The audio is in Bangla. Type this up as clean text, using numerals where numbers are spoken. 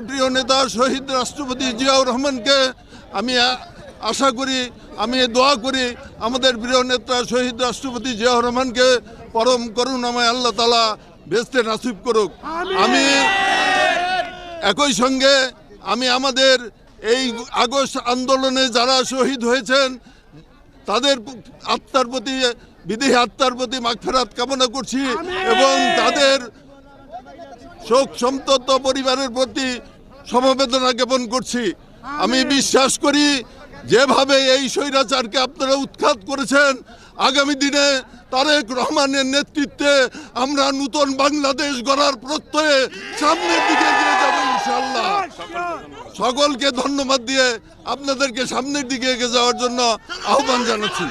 প্রিয় নেতা শহীদ রাষ্ট্রপতি জিয়াউর রহমানকে আমি আশা করি, আমি দোয়া করি আমাদের প্রিয় নেতা শহীদ রাষ্ট্রপতি জিয়াউর রহমানকে পরম করুণাময় আল্লাহ তাআলা বেহেশতে নসিব করুক। আমি একই সঙ্গে আমি আমাদের এই আগস্ট আন্দোলনে যারা শহীদ হয়েছেন তাদের আত্মার প্রতি, বিদেহী আত্মার প্রতি মাগফিরাত কামনা করছি এবং তাদের শোক সন্তপ্ত পরিবারের প্রতি সমবেদনা জ্ঞাপন করছি। আমি বিশ্বাস করি যেভাবে এই স্বৈরাচারকে আপনারা উৎখাত করেছেন, আগামী দিনে তারেক রহমানের নেতৃত্বে আমরা নতুন বাংলাদেশ গড়ার প্রত্যয়ে সামনের দিকে এগিয়ে যাব ইনশাআল্লাহ। সকলকে ধন্যবাদ দিয়ে আপনাদেরকে সামনের দিকে এগিয়ে যাওয়ার জন্য আহ্বান জানাচ্ছি।